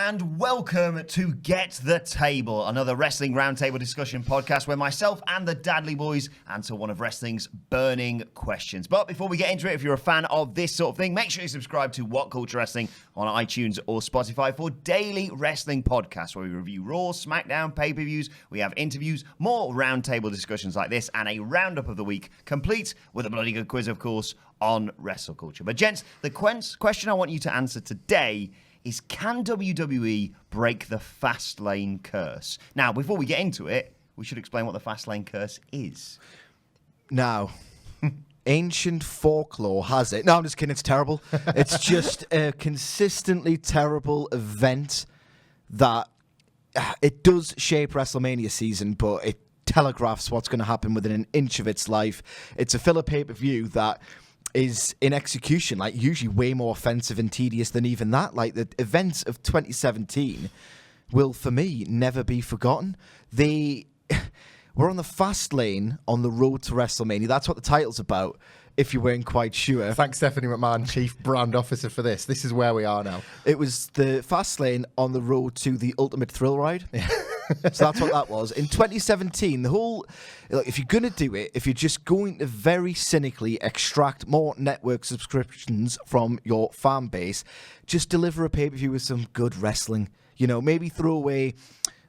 and welcome to Get the Table, another wrestling roundtable discussion podcast where myself and the Dadley Boyz answer one of wrestling's burning questions. But before we get into it, if you're a fan of this sort of thing, make sure you subscribe to WhatCulture Wrestling on iTunes or Spotify for daily wrestling podcasts where we review Raw, SmackDown, pay-per-views, we have interviews, more roundtable discussions like this, and a roundup of the week, complete with a bloody good quiz, of course, on WrestleCulture. But gents, the question I want you to answer today is, can WWE break the Fastlane curse? Now, before we get into it, we should explain what the Fastlane curse is. Now, ancient folklore has it. No, I'm just kidding. It's terrible. It's just a consistently terrible event that it does shape WrestleMania season, but it telegraphs what's going to happen within an inch of its life. It's a filler pay-per-view that is in execution, like usually way more offensive and tedious than even that. Like the events of 2017 will, for me, never be forgotten. We're on the fast lane on the road to WrestleMania. That's what the title's about, if you weren't quite sure. Thanks, Stephanie McMahon, Chief Brand Officer, for this. This is where we are now. It was the fast lane on the road to the ultimate thrill ride. Yeah. So that's what that was. In 2017, if you're going to do it, if you're just going to very cynically extract more network subscriptions from your fan base, just deliver a pay-per-view with some good wrestling. You know, maybe throw away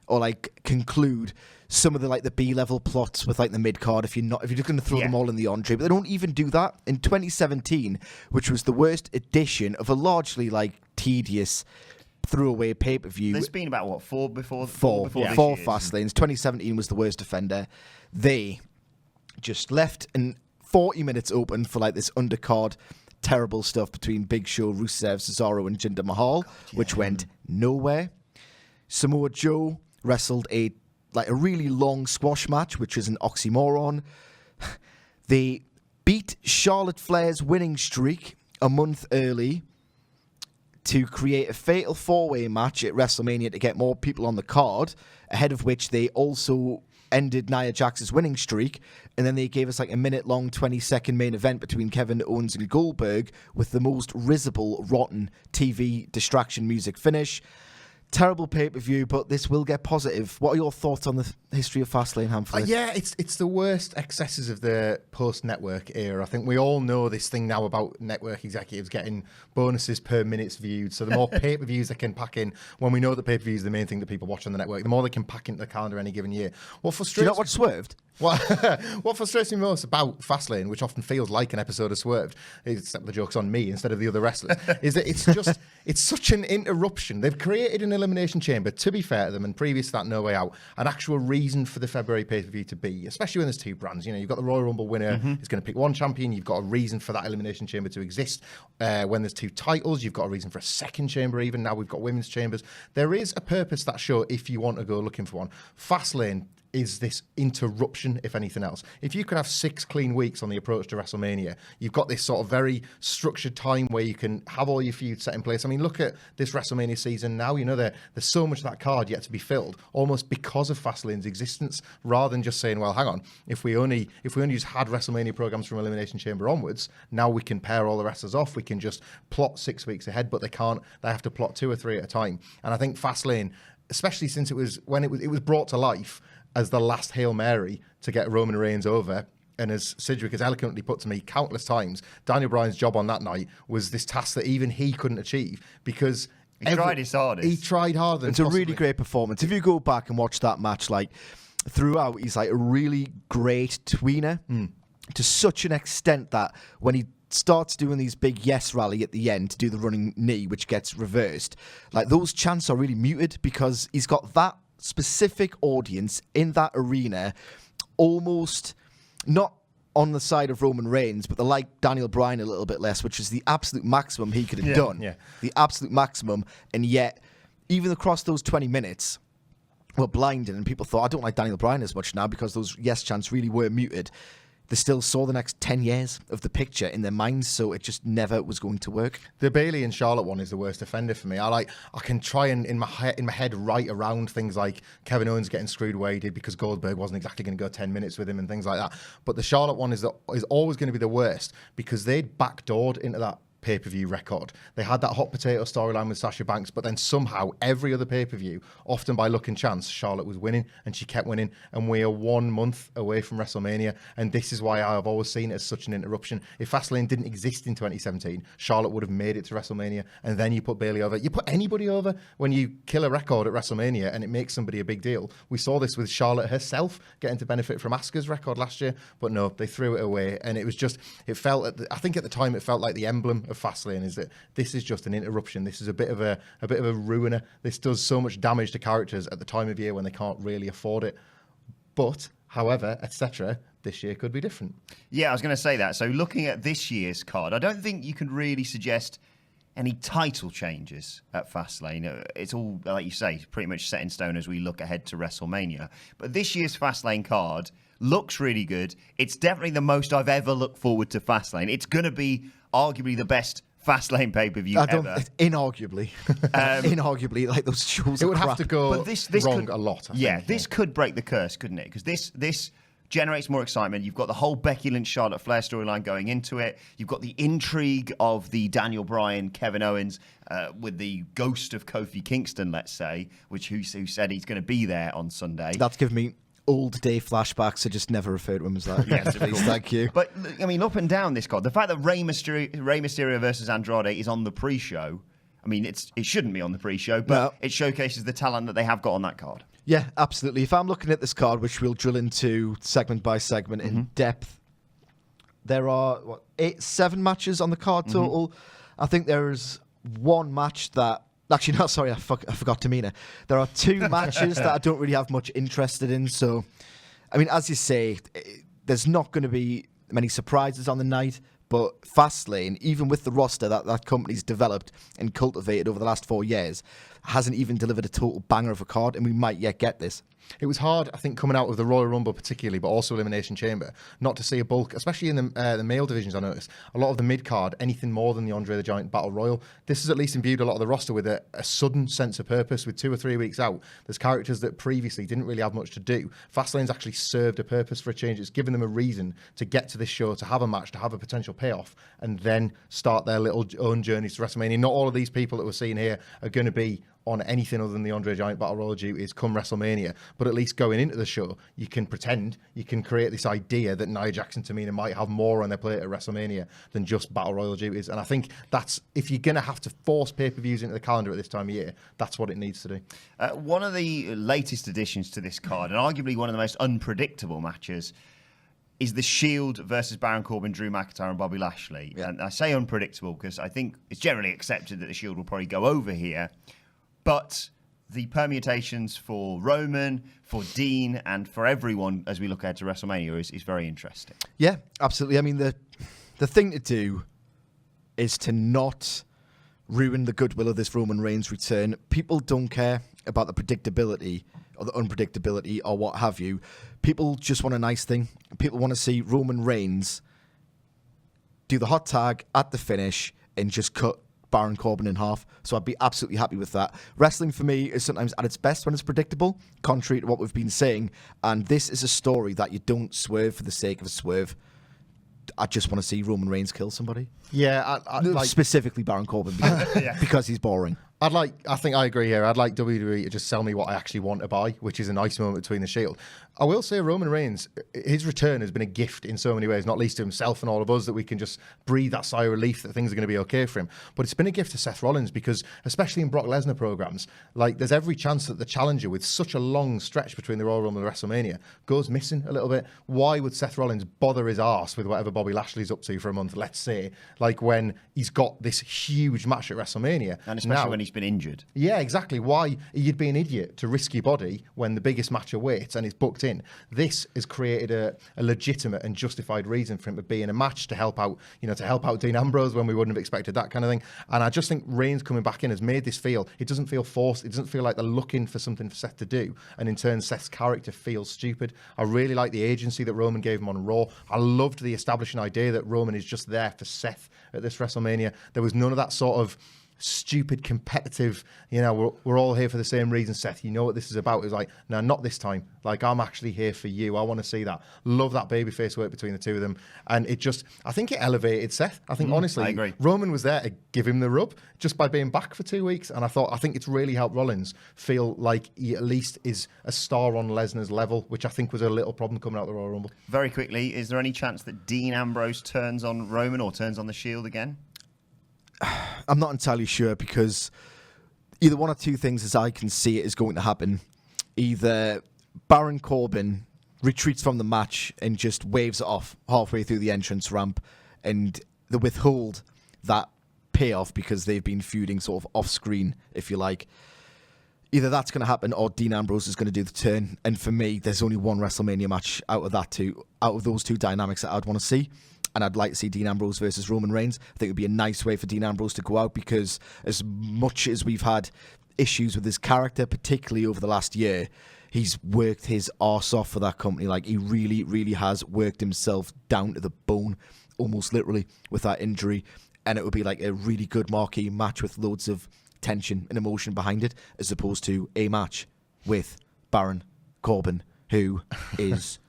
or conclude some of the B-level plots with the mid-card if you're just going to throw them all in the entree. But they don't even do that. In 2017, which was the worst edition of a largely tedious throwaway pay-per-view. There's been about, four before four this fast lanes. 2017 was the worst offender. They just left 40 minutes open for this undercard terrible stuff between Big Show, Rusev, Cesaro and Jinder Mahal, which went nowhere. Samoa Joe wrestled a really long squash match, which is an oxymoron. They beat Charlotte Flair's winning streak a month early to create a fatal four-way match at WrestleMania to get more people on the card, ahead of which they also ended Nia Jax's winning streak, and then they gave us a minute-long, 20-second main event between Kevin Owens and Goldberg with the most risible, rotten TV distraction music finish. Terrible pay-per-view, but this will get positive. What are your thoughts on the history of Fastlane, Hamflett? Yeah, it's the worst excesses of the post-network era. I think we all know this thing now about network executives getting bonuses per minutes viewed. So the more pay-per-views they can pack in, when we know that pay-per-view is the main thing that people watch on the network, the more they can pack into the calendar any given year. What frustrates Do you not watch Swerved? What frustrates me most about Fastlane, which often feels like an episode of Swerved, except the joke's on me instead of the other wrestlers, is that it's such an interruption. They've created an elimination chamber, to be fair to them, and previous to that, No Way Out, an actual reason for the February pay-per-view to be, especially when there's two brands. You know, you've got the Royal Rumble winner who's going to pick one champion. You've got a reason for that elimination chamber to exist. When there's two titles, you've got a reason for a second chamber even. Now we've got women's chambers. There is a purpose to that show if you want to go looking for one. Fastlane is this interruption, if anything else. If you could have 6 clean weeks on the approach to WrestleMania, you've got this sort of very structured time where you can have all your feuds set in place. I mean, look at this WrestleMania season now. You know, there's so much of that card yet to be filled, almost because of Fastlane's existence, rather than just saying, well, hang on, if we only just had WrestleMania programs from Elimination Chamber onwards, now we can pair all the wrestlers off. We can just plot 6 weeks ahead, but they can't. They have to plot 2 or 3 at a time. And I think Fastlane, especially since it was brought to life as the last Hail Mary to get Roman Reigns over. And as Sidgwick has eloquently put to me countless times, Daniel Bryan's job on that night was this task that even he couldn't achieve because he tried his hardest. He tried harder. It's a really great performance. If you go back and watch that match, throughout, he's a really great tweener to such an extent that when he starts doing these big yes rally at the end to do the running knee, which gets reversed, those chants are really muted because he's got that specific audience in that arena, almost not on the side of Roman Reigns, but they like Daniel Bryan a little bit less, which is the absolute maximum he could have done. Yeah. The absolute maximum. And yet, even across those 20 minutes, were blinded, and people thought, I don't like Daniel Bryan as much now because those yes chants really were muted. They still saw the next 10 years of the picture in their minds, so it just never was going to work. The Bayley and Charlotte one is the worst offender for me. I can try and in my head write around things like Kevin Owens getting screwed away he did because Goldberg wasn't exactly going to go 10 minutes with him and things like that. But the Charlotte one is always going to be the worst because they'd backdoored into that pay-per-view record. They had that hot potato storyline with Sasha Banks, but then somehow every other pay-per-view, often by luck and chance, Charlotte was winning, and she kept winning, and we are 1 month away from WrestleMania, and this is why I've always seen it as such an interruption. If Fastlane didn't exist in 2017, Charlotte would have made it to WrestleMania, and then you put Bayley over. You put anybody over when you kill a record at WrestleMania, and it makes somebody a big deal. We saw this with Charlotte herself getting to benefit from Asuka's record last year, but no, they threw it away, and it was just, it felt, I think at the time it felt like the emblem of Fastlane is that this is just an interruption. This is a bit of a ruiner. This does so much damage to characters at the time of year when they can't really afford it. But, however, etc., this year could be different. Yeah, I was going to say that. So looking at this year's card, I don't think you can really suggest any title changes at Fastlane. It's all, like you say, pretty much set in stone as we look ahead to WrestleMania. But this year's Fastlane card looks really good. It's definitely the most I've ever looked forward to Fastlane. It's going to be arguably the best Fastlane pay-per-view ever. Inarguably. Inarguably, like those shows. It would have to go but this wrong could, a lot. I think, this could break the curse, couldn't it? Because this generates more excitement. You've got the whole Becky Lynch, Charlotte Flair storyline going into it. You've got the intrigue of the Daniel Bryan, Kevin Owens with the ghost of Kofi Kingston, let's say, who said he's going to be there on Sunday. That's given me old day flashbacks, so just never refer to him as that. Yes, please, thank you. But I mean, up and down this card, the fact that Rey Mysterio versus Andrade is on the pre-show, I mean, it shouldn't be on the pre-show, but it showcases the talent that they have got on that card. Yeah, absolutely. If I'm looking at this card, which we'll drill into segment by segment in depth, there are 7 matches on the card total. I think there's one match that. Actually, no, sorry, I forgot Tamina. There are 2 matches that I don't really have much interested in. So, I mean, as you say, there's not going to be many surprises on the night. But Fastlane, even with the roster that company's developed and cultivated over the last 4 years, hasn't even delivered a total banger of a card, and we might yet get this. It was hard, I think, coming out of the Royal Rumble particularly, but also Elimination Chamber, not to see a bulk, especially in the male divisions, I noticed. A lot of the mid-card, anything more than the Andre the Giant Battle Royal. This has at least imbued a lot of the roster with a sudden sense of purpose. With 2 or 3 weeks out, there's characters that previously didn't really have much to do. Fastlane's actually served a purpose for a change. It's given them a reason to get to this show, to have a match, to have a potential payoff, and then start their little own journeys to WrestleMania. Not all of these people that we're seeing here are going to be on anything other than the Andre Giant Battle Royal duties come WrestleMania, but at least going into the show, you can pretend, you can create this idea that Nia Jax and Tamina might have more on their plate at WrestleMania than just Battle Royal duties. And I think that's, if you're going to have to force pay-per-views into the calendar at this time of year, that's what it needs to do. One of the latest additions to this card, and arguably one of the most unpredictable matches, is the Shield versus Baron Corbin, Drew McIntyre, and Bobby Lashley. Yeah. And I say unpredictable because I think it's generally accepted that the Shield will probably go over here. But the permutations for Roman, for Dean, and for everyone as we look ahead to WrestleMania is very interesting. Yeah, absolutely. I mean, the thing to do is to not ruin the goodwill of this Roman Reigns return. People don't care about the predictability or the unpredictability or what have you. People just want a nice thing. People want to see Roman Reigns do the hot tag at the finish and just cut Baron Corbin in half. So I'd be absolutely happy with that. Wrestling for me is sometimes at its best when it's predictable, contrary to what we've been saying. And this is a story that you don't swerve for the sake of a swerve. I just want to see Roman Reigns kill somebody. Yeah, specifically Baron Corbin because he's boring. I think I agree here. I'd like WWE to just sell me what I actually want to buy, which is a nice moment between the Shield. I will say Roman Reigns, his return has been a gift in so many ways, not least to himself and all of us, that we can just breathe that sigh of relief that things are going to be okay for him. But it's been a gift to Seth Rollins because, especially in Brock Lesnar programs, like there's every chance that the challenger with such a long stretch between the Royal Rumble and WrestleMania goes missing a little bit. Why would Seth Rollins bother his arse with whatever Bobby Lashley's up to for a month, let's say, like when he's got this huge match at WrestleMania? And especially when he's been injured. Yeah, exactly. Why? You'd be an idiot to risk your body when the biggest match awaits and it's booked in. This has created a legitimate and justified reason for him to be in a match to help out, to help out Dean Ambrose when we wouldn't have expected that kind of thing. And I just think Reigns coming back in has made this feel, it doesn't feel forced. It doesn't feel like they're looking for something for Seth to do. And in turn, Seth's character feels stupid. I really like the agency that Roman gave him on Raw. I loved the establishing idea that Roman is just there for Seth at this WrestleMania. There was none of that sort of stupid competitive, we're all here for the same reason, Seth. You know what this is about. It's like, no, not this time. Like, I'm actually here for you. I want to see that. Love that babyface work between the two of them. And I think it elevated Seth. I think, honestly, I agree. Roman was there to give him the rub just by being back for 2 weeks. And I think it's really helped Rollins feel like he at least is a star on Lesnar's level, which I think was a little problem coming out of the Royal Rumble. Very quickly, is there any chance that Dean Ambrose turns on Roman or turns on the Shield again? I'm not entirely sure, because either one or two things, as I can see it, is going to happen. Either Baron Corbin retreats from the match and just waves it off halfway through the entrance ramp, and they withhold that payoff because they've been feuding sort of off screen, if you like. Either that's going to happen, or Dean Ambrose is going to do the turn. And for me, there's only one WrestleMania match out of those two dynamics that I'd want to see. And I'd like to see Dean Ambrose versus Roman Reigns. I think it would be a nice way for Dean Ambrose to go out, because as much as we've had issues with his character, particularly over the last year, he's worked his arse off for that company. Like, he really, really has worked himself down to the bone, almost literally, with that injury. And it would be like a really good marquee match with loads of tension and emotion behind it, as opposed to a match with Baron Corbin, who is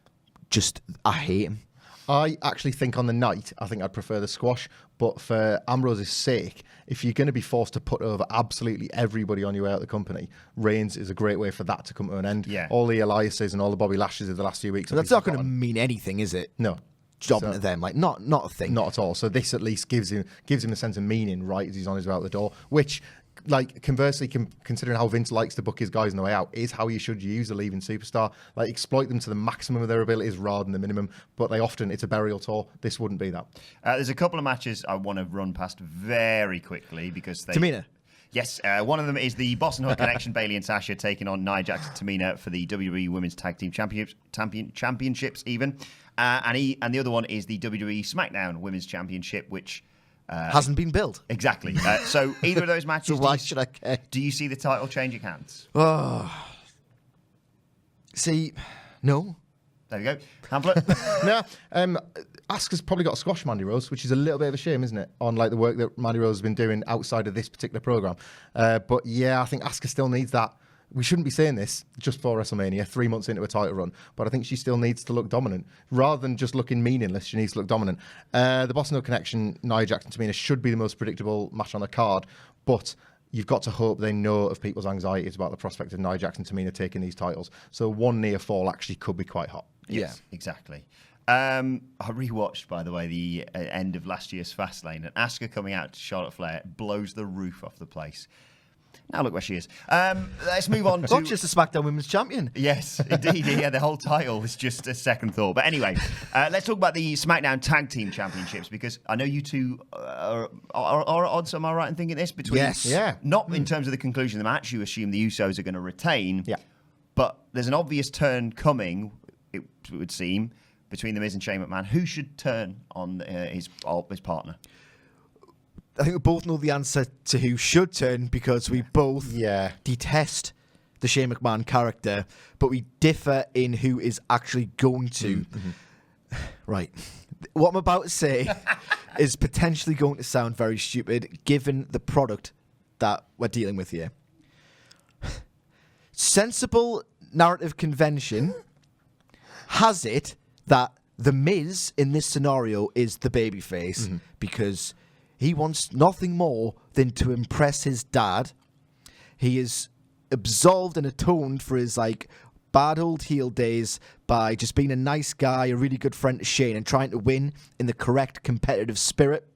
just, I hate him. I actually think on the night, I think I'd prefer the squash. But for Ambrose's sake, if you're going to be forced to put over absolutely everybody on your way out of the company, Reigns is a great way for that to come to an end. Yeah. All the Eliases and all the Bobby Lashes of the last few weeks. So that's not going to mean anything, is it? No. Jobbing to them, like, not a thing. Not at all. So this at least gives him a sense of meaning right as he's on his way out the door, which, like, conversely, considering how Vince likes to book his guys on the way out, is how you should use a leaving superstar. Like, exploit them to the maximum of their abilities rather than the minimum. But it's a burial tour. This wouldn't be that. There's a couple of matches I want to run past very quickly, because they... Tamina. Yes, one of them is the Boston Hug Connection, Bayley and Sasha taking on Nia Jax and Tamina for the WWE Women's Tag Team Championships even. And the other one is the WWE SmackDown Women's Championship, which... hasn't been built. Exactly. So either of those matches, So why should I care? do you see the title changing hands? Oh. See, no. There we go. Hamlet? No, Asuka's probably got a squash Mandy Rose, which is a little bit of a shame, isn't it? On like the work that Mandy Rose has been doing outside of this particular program. But yeah, I think Asuka still needs that. We shouldn't be saying this just for WrestleMania, 3 months into a title run, but I think she still needs to look dominant. Rather than just looking meaningless, she needs to look dominant. The Boston Hug Connection, Nia Jax and Tamina, should be the most predictable match on the card, but you've got to hope they know of people's anxieties about the prospect of Nia Jax and Tamina taking these titles. So one near fall actually could be quite hot. Yes, exactly. I rewatched, by the way, the end of last year's Fastlane, and Asuka coming out to Charlotte Flair blows the roof off the place. Now look where she is. Let's move on to... Not just a SmackDown Women's Champion. Yes, indeed. Yeah, the whole title is just a second thought. But anyway, let's talk about the SmackDown Tag Team Championships, because I know you two are at odds, am I right in thinking this? Between, Yes. Yeah. Not in terms of the conclusion of the match, you assume the Usos are going to retain. Yeah. But there's an obvious turn coming, it would seem, between The Miz and Shane McMahon. Who should turn on his partner? I think we both know the answer to who should turn, because we both detest the Shane McMahon character, but we differ in who is actually going to. Mm-hmm. Right. What I'm about to say is potentially going to sound very stupid, given the product that we're dealing with here. Sensible narrative convention has it that The Miz in this scenario is the babyface, because he wants nothing more than to impress his dad. He is absolved and atoned for his bad old heel days by just being a nice guy, a really good friend to Shane, and trying to win in the correct competitive spirit.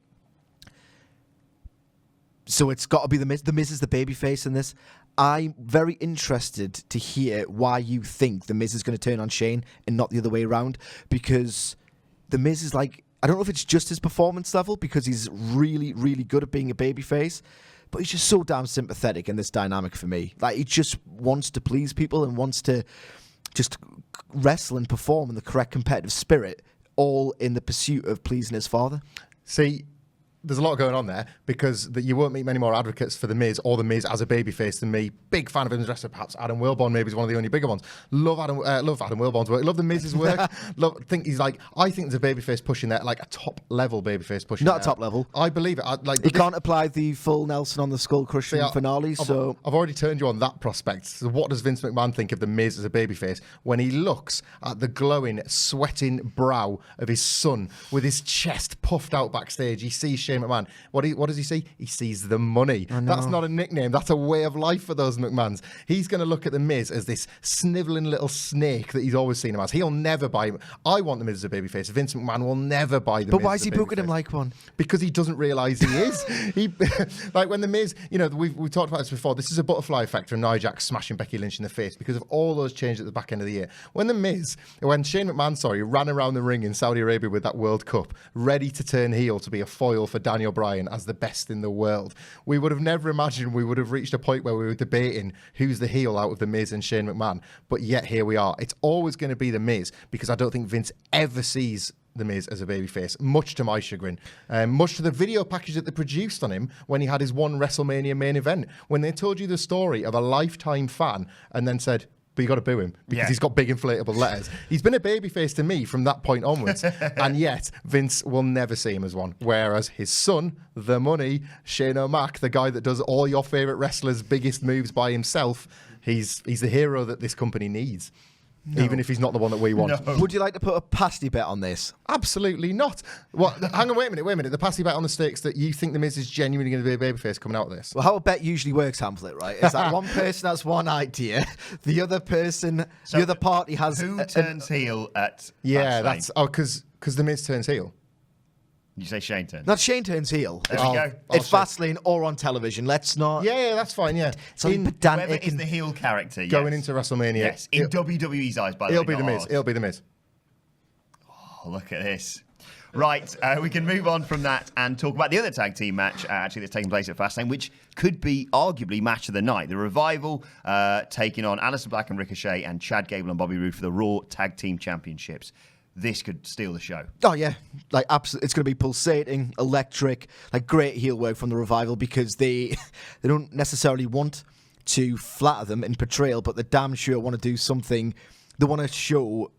So it's got to be The Miz. The Miz is the babyface in this. I'm very interested to hear why you think The Miz is going to turn on Shane and not the other way around, because The Miz is I don't know if it's just his performance level, because he's really, really good at being a babyface, but he's just so damn sympathetic in this dynamic for me. He just wants to please people and wants to just wrestle and perform in the correct competitive spirit, all in the pursuit of pleasing his father. See, there's a lot going on there because you won't meet many more advocates for The Miz or The Miz as a babyface than me. Big fan of him as a wrestler. Perhaps Adam Wilbourn maybe is one of the only bigger ones. Love Adam Wilbourn's work. Love The Miz's work. I think there's a babyface pushing there, like a top level babyface pushing. Not a top level. I believe it. He can't apply the full Nelson on the skull crushing finale. So I've already turned you on that prospect. So what does Vince McMahon think of The Miz as a babyface when he looks at the glowing, sweating brow of his son with his chest puffed out backstage? He sees Shane McMahon. What does he see? He sees the money. That's not a nickname. That's a way of life for those McMahons. He's going to look at The Miz as this snivelling little snake that he's always seen him as. He'll never buy him. I want The Miz as a babyface. Vince McMahon will never buy The Miz. But why is he booking him like one? Because he doesn't realise he is. Like when The Miz, we've talked about this before. This is a butterfly effect from Nia Jax smashing Becky Lynch in the face because of all those changes at the back end of the year. When Shane McMahon, ran around the ring in Saudi Arabia with that World Cup, ready to turn heel to be a foil for Daniel Bryan as the best in the world, we would have never imagined we would have reached a point where we were debating who's the heel out of The Miz and Shane McMahon. But yet here we are. It's always going to be The Miz because I don't think Vince ever sees The Miz as a babyface, much to my chagrin. Much to the video package that they produced on him when he had his one WrestleMania main event. When they told you the story of a lifetime fan and then said, but you got to boo him because he's got big inflatable letters. He's been a babyface to me from that point onwards. And yet, Vince will never see him as one. Whereas his son, the money, Shane O'Mac, the guy that does all your favourite wrestlers' biggest moves by himself, he's the hero that this company needs. No. Even if he's not the one that we want. No. Would you like to put a pasty bet on this? Absolutely not. Hang on, wait a minute. The pasty bet on the stakes that you think The Miz is genuinely going to be a babyface coming out of this. Well, how a bet usually works, Hamlet, right? It's that one person has one idea, the other party has... Who turns heel at Yeah, Fastlane? because The Miz turns heel. You say Shane turns. Not Shane turns heel. There we go. It's Fastlane or on television. Let's not... Yeah, that's fine, yeah. Whoever is the heel character, going into WrestleMania. Yes, in WWE's eyes, by the way. It'll be The Miz. Oh, look at this. Right, we can move on from that and talk about the other tag team match actually that's taking place at Fastlane, which could be arguably match of the night. The Revival taking on Aleister Black and Ricochet and Chad Gable and Bobby Roode for the Raw Tag Team Championships. This could steal the show. Oh, yeah. Like, absolutely. It's going to be pulsating, electric, like great heel work from the Revival because they don't necessarily want to flatter them in portrayal, but they damn sure want to do something. They want to show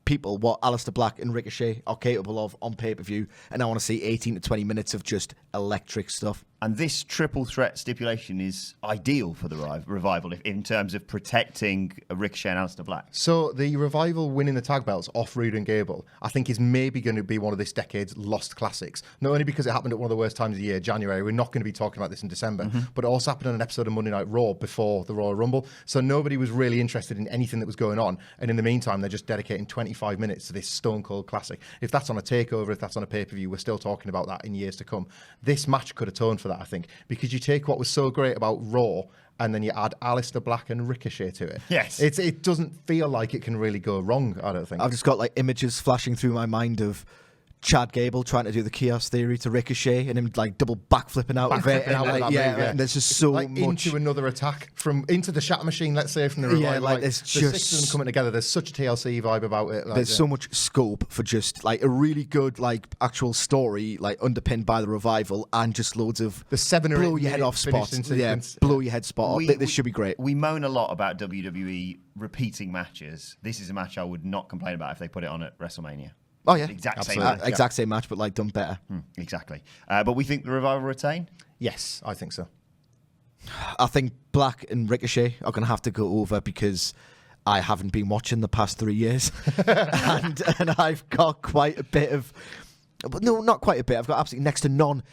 people what Aleister Black and Ricochet are capable of on pay-per-view, and I want to see 18 to 20 minutes of just electric stuff. And this triple threat stipulation is ideal for the Revival in terms of protecting Ricochet and Aleister Black. So the Revival winning the tag belts off Roode and Gable, I think is maybe going to be one of this decade's lost classics. Not only because it happened at one of the worst times of the year, January, we're not going to be talking about this in December, but it also happened on an episode of Monday Night Raw before the Royal Rumble. So nobody was really interested in anything that was going on. And in the meantime, they're just dedicating 25 minutes to this Stone Cold classic. If that's on a takeover, if that's on a pay-per-view, we're still talking about that in years to come. This match could atone for that, I think, because you take what was so great about Raw and then you add Aleister Black and Ricochet to it. Yes. It doesn't feel like it can really go wrong, I don't think. I've just got like images flashing through my mind of Chad Gable trying to do the chaos theory to Ricochet and him like double backflipping out of it. And there's just so like much. Into another attack into the Shatter Machine, let's say, from the Revival. Yeah, like there's the six of them coming together. There's such a TLC vibe about it. There's so much scope for just like a really good like actual story, like underpinned by the Revival, and just loads of the 7 or 8 blow your head off spots. Blow your head spot off. This should be great. We moan a lot about WWE repeating matches. This is a match I would not complain about if they put it on at WrestleMania. Oh, yeah. Exact same match, but like done better. Exactly. But we think the Revival retain? Yes, I think so. I think Black and Ricochet are going to have to go over because I haven't been watching the past 3 years. and I've got quite a bit of... No, not quite a bit. I've got absolutely next to none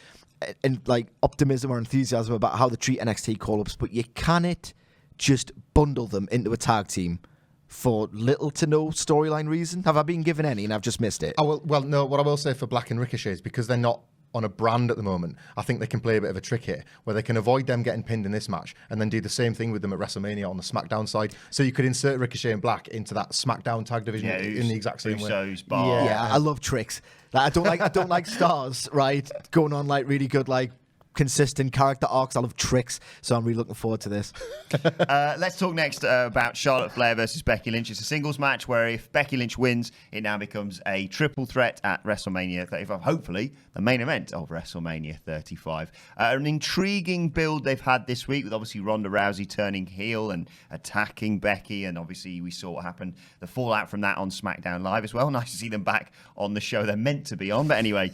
and like optimism or enthusiasm about how they treat NXT call-ups, but you cannot just bundle them into a tag team for little to no storyline reason. Have I been given any and I've just missed it? Well, no, what I will say for Black and Ricochet is because they're not on a brand at the moment, I think they can play a bit of a trick here where they can avoid them getting pinned in this match and then do the same thing with them at WrestleMania on the SmackDown side. So you could insert Ricochet and Black into that SmackDown tag division in the exact same way. Yeah, I love tricks. Like, I don't like stars, right, going on like really good like consistent character arcs. I love tricks, so I'm really looking forward to this. Let's talk next about Charlotte Flair versus Becky Lynch. It's a singles match where if Becky Lynch wins, it now becomes a triple threat at WrestleMania 35. Hopefully, the main event of WrestleMania 35. An intriguing build they've had this week with obviously Ronda Rousey turning heel and attacking Becky, and obviously we saw what happened, the fallout from that on SmackDown Live as well. Nice to see them back on the show they're meant to be on. But anyway,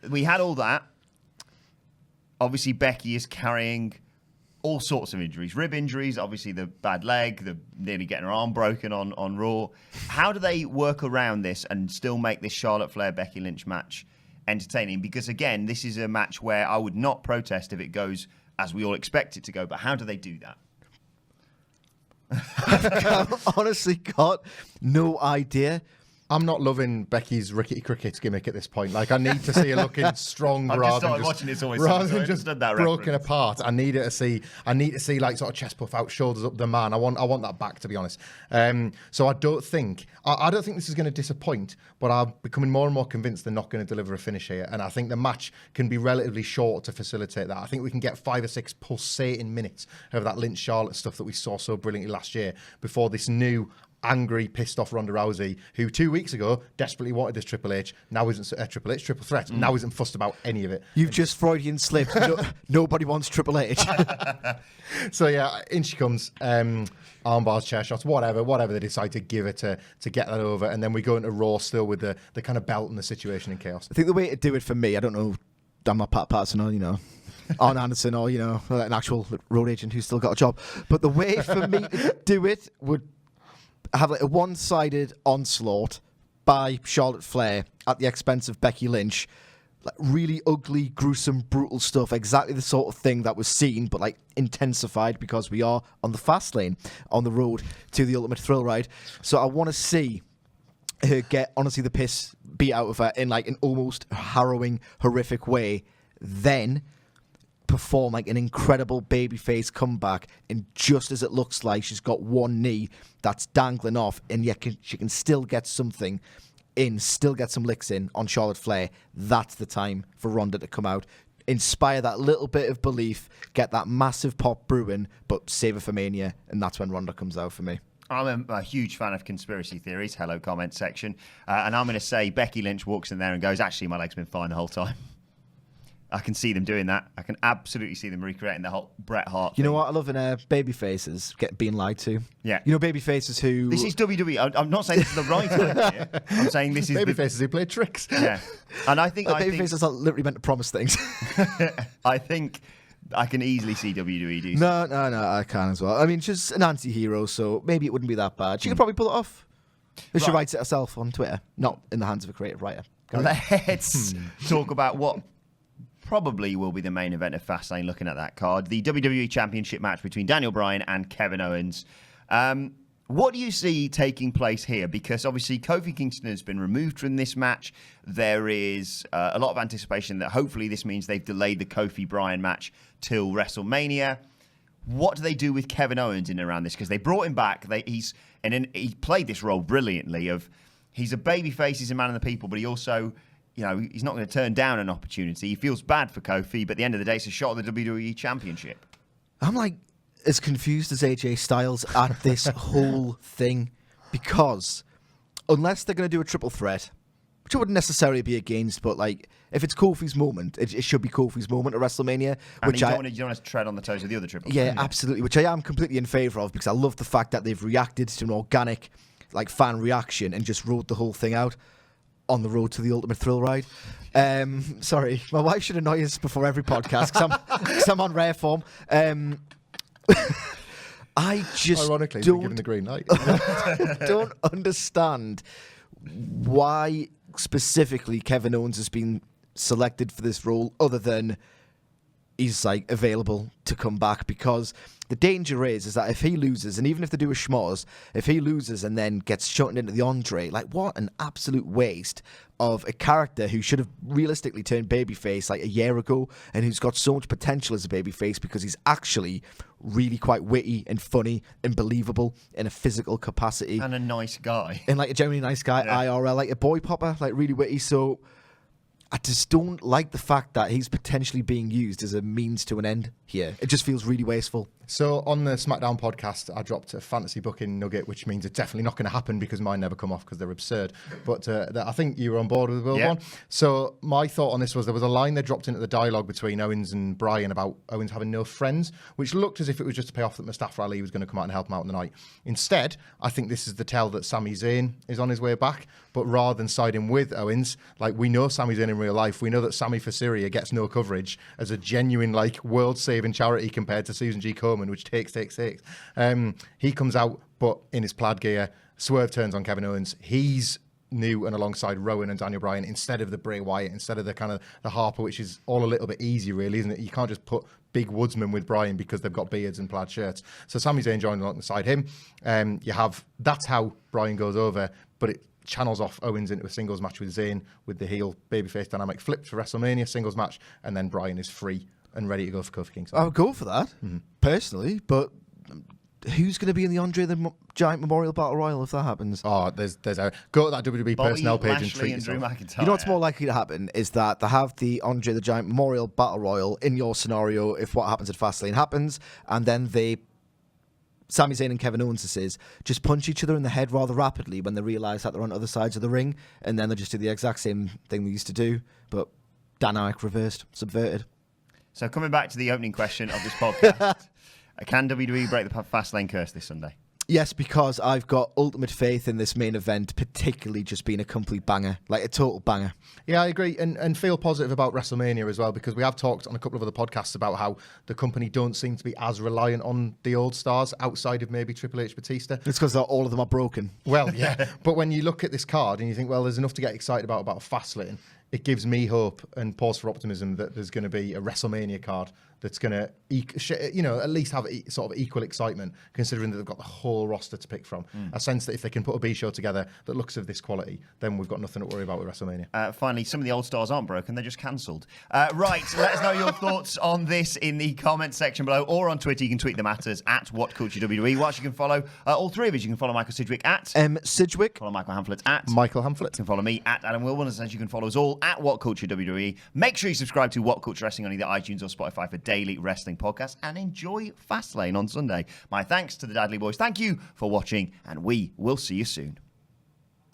we had all that. Obviously, Becky is carrying all sorts of injuries. Rib injuries, obviously the bad leg, the nearly getting her arm broken on Raw. How do they work around this and still make this Charlotte Flair-Becky Lynch match entertaining? Because, again, this is a match where I would not protest if it goes as we all expect it to go. But how do they do that? I've honestly got no idea. I'm not loving Becky's rickety crickets gimmick at this point. Like, I need to see her looking strong rather than just broken apart. I need to see like sort of chest puff out, shoulders up the man. I want that back, to be honest. So I don't think this is going to disappoint, but I'm becoming more and more convinced they're not going to deliver a finish here. And I think the match can be relatively short to facilitate that. I think we can get 5 or 6 pulsating minutes of that Lynch Charlotte stuff that we saw so brilliantly last year before this new angry, pissed off Ronda Rousey, who 2 weeks ago desperately wanted this Triple H, now isn't triple threat, now isn't fussed about any of it. You've just Freudian slipped. Nobody wants Triple H. So yeah, in she comes. Armbars, chair shots, whatever they decide to give her to get that over, and then we go into Raw still with the kind of belt and the situation in chaos. I think the way to do it for me, I don't know, I'm not Pat Patterson or, Arn Anderson or, an actual road agent who's still got a job, but the way for me to do it would have like a one-sided onslaught by Charlotte Flair at the expense of Becky Lynch. Like really ugly, gruesome, brutal stuff. Exactly the sort of thing that was seen, but like intensified because we are on the fast lane, on the road to the ultimate thrill ride. So I want to see her get, honestly, the piss beat out of her in like an almost harrowing, horrific way. Then perform like an incredible babyface comeback, and just as it looks like she's got one knee that's dangling off, and yet she can still get something in, still get some licks in on Charlotte Flair. That's the time for Ronda to come out, inspire that little bit of belief, get that massive pop brewing, but save it for Mania, and that's when Ronda comes out for me. I'm a huge fan of conspiracy theories. Hello, comment section. And I'm going to say Becky Lynch walks in there and goes, actually, my leg's been fine the whole time. I can see them doing that. I can absolutely see them recreating the whole Bret Hart thing. You know what I love in baby faces being lied to? Yeah. Baby faces who... This is WWE. I'm not saying this is the right idea. I'm saying this is... Baby faces who play tricks. Yeah. And I think... baby faces are literally meant to promise things. I think I can easily see WWE do No, I can as well. I mean, she's an anti-hero, so maybe it wouldn't be that bad. She could probably pull it off. She writes it herself on Twitter, not in the hands of a creative writer. Let's talk about what probably will be the main event of Fastlane, looking at that card. The WWE Championship match between Daniel Bryan and Kevin Owens. What do you see taking place here? Because obviously Kofi Kingston has been removed from this match. There is a lot of anticipation that hopefully this means they've delayed the Kofi-Bryan match till WrestleMania. What do they do with Kevin Owens in and around this? Because they brought him back. He played this role brilliantly of he's a babyface, he's a man of the people, but he also... he's not going to turn down an opportunity. He feels bad for Kofi, but at the end of the day, it's a shot at the WWE Championship. I'm like as confused as AJ Styles at this whole thing, because unless they're going to do a triple threat, which I wouldn't necessarily be against, but like if it's Kofi's moment, it should be Kofi's moment at WrestleMania. And you don't want to tread on the toes of the other triple threat. Yeah, absolutely, which I am completely in favour of, because I love the fact that they've reacted to an organic like fan reaction and just wrote the whole thing out on the road to the ultimate thrill ride. Sorry, my wife should annoy us before every podcast because I'm on rare form. I just ironically don't given the green light. don't understand why specifically Kevin Owens has been selected for this role, other than he's like available to come back, because the danger is that if he loses, and even if they do a schmoz, if he loses and then gets shunted into the Andre, like what an absolute waste of a character who should have realistically turned babyface like a year ago, and who's got so much potential as a babyface because he's actually really quite witty and funny and believable in a physical capacity. And a nice guy. And like a genuinely nice guy, yeah. IRL, like a boy popper, like really witty. So I just don't like the fact that he's potentially being used as a means to an end here. It just feels really wasteful. So on the SmackDown podcast, I dropped a fantasy booking nugget, which means it's definitely not going to happen because mine never come off because they're absurd. But I think you were on board with Wilbourn. Yeah. So my thought on this was there was a line they dropped into the dialogue between Owens and Bryan about Owens having no friends, which looked as if it was just to pay off that Mustafa Ali was going to come out and help him out in the night. Instead, I think this is the tell that Sami Zayn is on his way back. But rather than siding with Owens, like we know Sami Zayn in real life, we know that Sami for Syria gets no coverage as a genuine like world-saving charity compared to Susan G. Komen, which takes. He comes out, but in his plaid gear. Swerve turns on Kevin Owens. He's new and alongside Rowan and Daniel Bryan instead of the Bray Wyatt, instead of the kind of the Harper, which is all a little bit easy, really, isn't it? You can't just put big woodsmen with Bryan because they've got beards and plaid shirts. So Sami Zayn joined alongside him. That's how Bryan goes over, but it channels off Owens into a singles match with Zayn with the heel babyface dynamic flipped for WrestleMania singles match, and then Bryan is free and ready to go for Kofi Kingston. I would go for that, personally, but who's going to be in the Andre the Giant Memorial Battle Royal if that happens? Oh, there's a go to that WWE Bobby personnel page Lashley and treat and Drew yourself. McIntyre. You know what's more likely to happen is that they have the Andre the Giant Memorial Battle Royal in your scenario if what happens at Fastlane happens, and then Sami Zayn and Kevin Owens just punch each other in the head rather rapidly when they realise that they're on other sides of the ring, and then they just do the exact same thing they used to do, but dynamic reversed, subverted. So coming back to the opening question of this podcast, can WWE break the Fastlane curse this Sunday? Yes, because I've got ultimate faith in this main event, particularly just being a complete banger, like a total banger. Yeah, I agree, and feel positive about WrestleMania as well, because we have talked on a couple of other podcasts about how the company don't seem to be as reliant on the old stars outside of maybe Triple H, Batista. It's because all of them are broken. Well, yeah, but when you look at this card and you think, well, there's enough to get excited about Fastlane, it gives me hope and pause for optimism that there's going to be a WrestleMania card that's going to, at least have sort of equal excitement, considering that they've got the whole roster to pick from. A sense that if they can put a B show together that looks of this quality, then we've got nothing to worry about with WrestleMania. Finally, some of the old stars aren't broken, they're just cancelled. Right, let us know your thoughts on this in the comment section below, or on Twitter. You can tweet them at us at WhatCultureWWE. Whilst you can follow all three of us, you can follow Michael Sidgwick at Sidgwick. Follow Michael Hamflett at Michael Hamflett. You can follow me at Adam Wilbourn, and you can follow us all at WhatCultureWWE. Make sure you subscribe to What Culture Wrestling on either iTunes or Spotify for daily wrestling podcasts, and enjoy Fastlane on Sunday. My thanks to the Dadley Boyz. Thank you for watching, and we will see you soon.